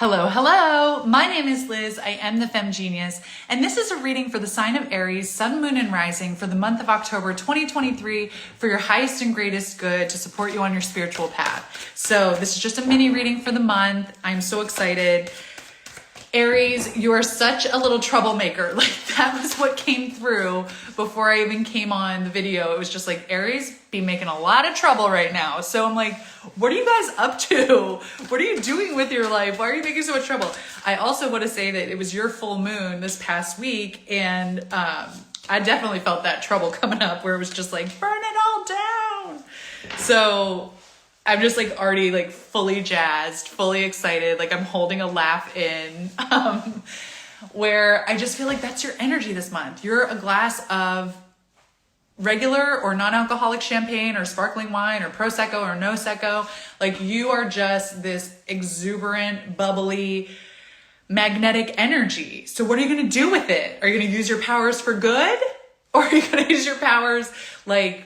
Hello, hello. My name is Liz. I am the Femme Genius, and this is a reading for the sign of Aries, Sun, Moon, and Rising for the month of October 2023 for your highest and greatest good to support you on your spiritual path. So this is just a mini reading for the month. I'm so excited. Aries, you are such a little troublemaker. Like, that was what came through before I even came on the video. It was just like, Aries be making a lot of trouble right now. So I'm like, what are you guys up to? What are you doing with your life? Why are you making so much trouble? I also want to say that it was your full moon this past week, and I definitely felt that trouble coming up where it was just like, burn it all down. So I'm just like already like fully jazzed, fully excited. Like I'm holding a laugh in, where I just feel like that's your energy this month. You're a glass of regular or non-alcoholic champagne or sparkling wine or Prosecco or no Secco. Like you are just this exuberant, bubbly, magnetic energy. So what are you going to do with it? Are you going to use your powers for good? Or are you going to use your powers like,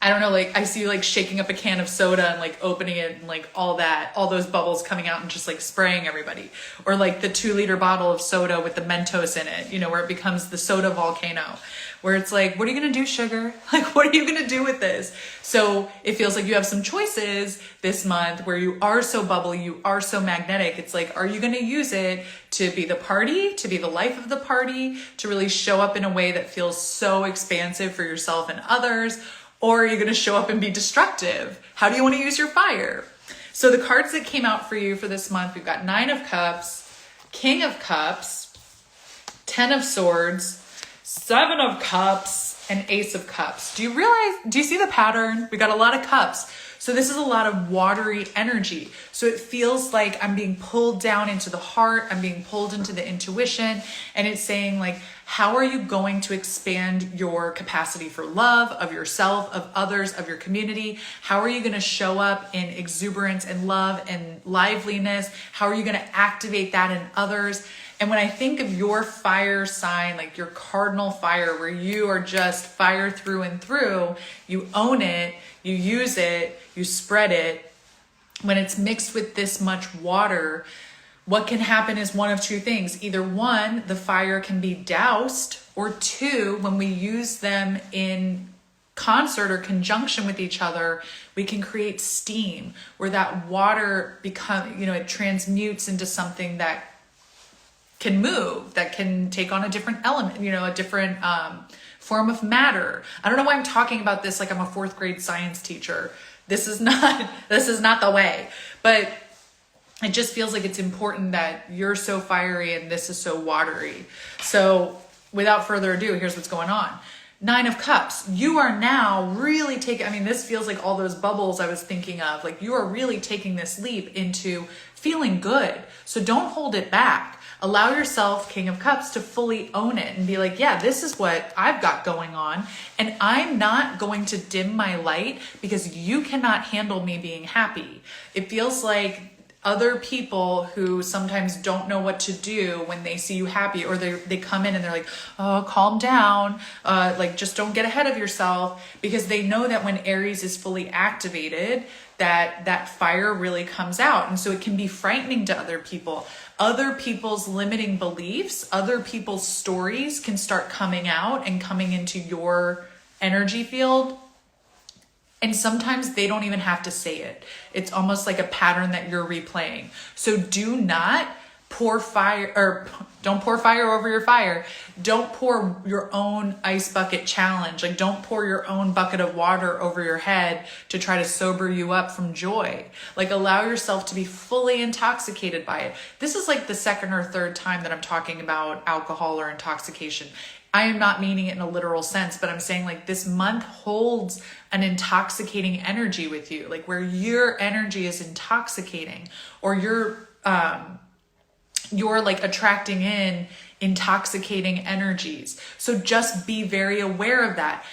I don't know, like I see you like shaking up a can of soda and like opening it and like all those bubbles coming out and just like spraying everybody. Or like the 2-liter bottle of soda with the Mentos in it, you know, where it becomes the soda volcano, where it's like, what are you going to do, sugar? Like, what are you going to do with this? So it feels like you have some choices this month where you are so bubbly, you are so magnetic. It's like, are you going to use it to be the party, to be the life of the party, to really show up in a way that feels so expansive for yourself and others? Or are you going to show up and be destructive? How do you want to use your fire? So the cards that came out for you for this month, we've got 9 of Cups, King of Cups, 10 of Swords, 7 of Cups, and Ace of Cups. Do you see the pattern? We got a lot of cups. So this is a lot of watery energy. So it feels like I'm being pulled down into the heart. I'm being pulled into the intuition. And it's saying like, how are you going to expand your capacity for love of yourself, of others, of your community? How are you going to show up in exuberance and love and liveliness? How are you going to activate that in others? And when I think of your fire sign, like your cardinal fire, where you are just fire through and through, you own it, you use it, you spread it. When it's mixed with this much water, what can happen is one of two things. Either one, the fire can be doused, or two, when we use them in concert or conjunction with each other, we can create steam, where that water it transmutes into something that can move, that can take on a different element, a different form of matter. I don't know why I'm talking about this like I'm a 4th grade science teacher. This is not the way, but it just feels like it's important that you're so fiery and this is so watery. So without further ado, here's what's going on. 9 of Cups. You are now really this feels like all those bubbles I was thinking of. Like you are really taking this leap into feeling good. So don't hold it back. Allow yourself, King of Cups, to fully own it and be like, yeah, this is what I've got going on. And I'm not going to dim my light because you cannot handle me being happy. It feels like other people who sometimes don't know what to do when they see you happy, or they come in and they're like, oh, calm down. Like, just don't get ahead of yourself, because they know that when Aries is fully activated, that fire really comes out. And so it can be frightening to other people. Other people's limiting beliefs, other people's stories can start coming out and coming into your energy field. And sometimes they don't even have to say it. It's almost like a pattern that you're replaying. So do not don't pour fire over your fire. Don't pour your own ice bucket challenge. Like, don't pour your own bucket of water over your head to try to sober you up from joy. Like, allow yourself to be fully intoxicated by it. This is like the 2nd or 3rd time that I'm talking about alcohol or intoxication. I am not meaning it in a literal sense, but I'm saying like this month holds an intoxicating energy with you, like where your energy is intoxicating, or you're like attracting in intoxicating energies. So just be very aware of that.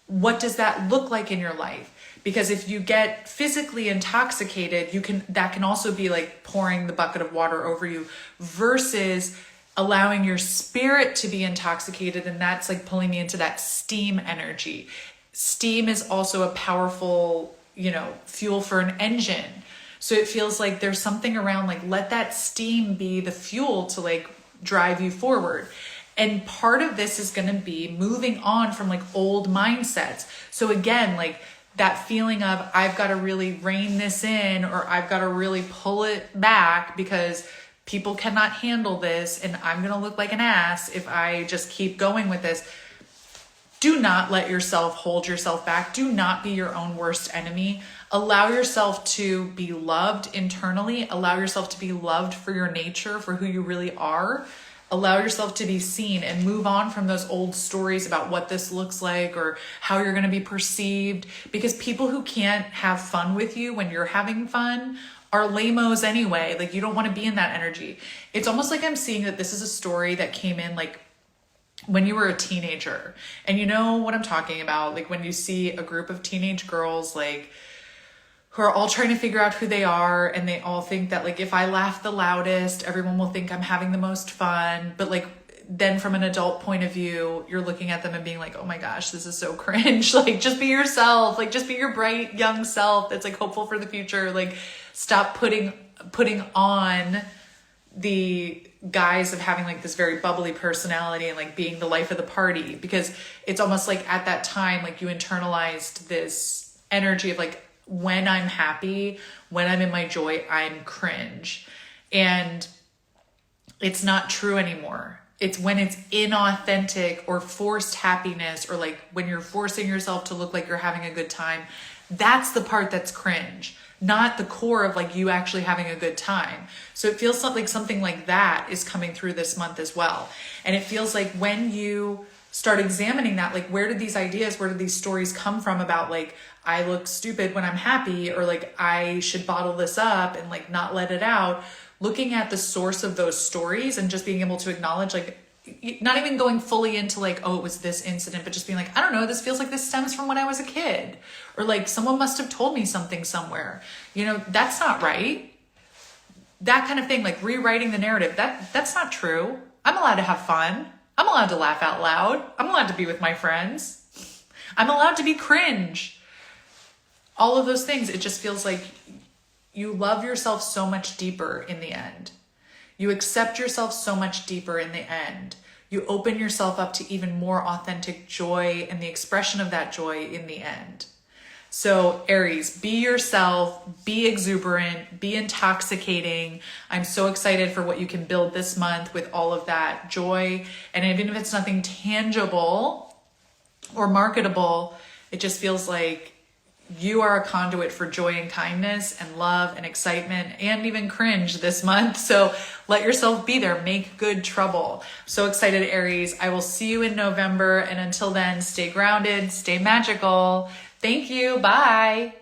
What does that look like in your life? Because if you get physically intoxicated, that can also be like pouring the bucket of water over you, versus allowing your spirit to be intoxicated. And that's like pulling me into that steam energy. Steam is also a powerful, fuel for an engine. So it feels like there's something around like, let that steam be the fuel to like drive you forward. And part of this is going to be moving on from like old mindsets. So again, like that feeling of I've got to really rein this in, or I've got to really pull it back because people cannot handle this and I'm going to look like an ass if I just keep going with this. Do not let yourself hold yourself back. Do not be your own worst enemy. Allow yourself to be loved internally. Allow yourself to be loved for your nature, for who you really are. Allow yourself to be seen and move on from those old stories about what this looks like or how you're going to be perceived. Because people who can't have fun with you when you're having fun are lame-os anyway. Like, you don't want to be in that energy. It's almost like I'm seeing that this is a story that came in like when you were a teenager. And you know what I'm talking about? Like when you see a group of teenage girls like who are all trying to figure out who they are, and they all think that like if I laugh the loudest, everyone will think I'm having the most fun. But like then from an adult point of view, you're looking at them and being like, oh my gosh, this is so cringe. Like, just be yourself. Like, just be your bright young self that's like hopeful for the future. Like, stop putting on the guise of having like this very bubbly personality and like being the life of the party, because it's almost like at that time, like you internalized this energy of like, when I'm happy, when I'm in my joy, I'm cringe. And it's not true anymore. It's when it's inauthentic or forced happiness, or like when you're forcing yourself to look like you're having a good time. That's the part that's cringe, not the core of like you actually having a good time. So it feels like something like that is coming through this month as well. And it feels like when you start examining that, like, where did these ideas, where did these stories come from about like, I look stupid when I'm happy, or like I should bottle this up and like not let it out. Looking at the source of those stories and just being able to acknowledge, like, not even going fully into like, oh, it was this incident, but just being like, I don't know, this feels like this stems from when I was a kid, or like someone must have told me something somewhere. You know, that's not right. That kind of thing, like rewriting the narrative, that's not true. I'm allowed to have fun. I'm allowed to laugh out loud. I'm allowed to be with my friends. I'm allowed to be cringe. All of those things, it just feels like you love yourself so much deeper in the end. You accept yourself so much deeper in the end. You open yourself up to even more authentic joy and the expression of that joy in the end. So Aries, be yourself, be exuberant, be intoxicating. I'm so excited for what you can build this month with all of that joy. And even if it's nothing tangible or marketable, it just feels like you are a conduit for joy and kindness and love and excitement and even cringe this month. So let yourself be there. Make good trouble. So excited, Aries. I will see you in November. And until then, stay grounded, stay magical. Thank you. Bye.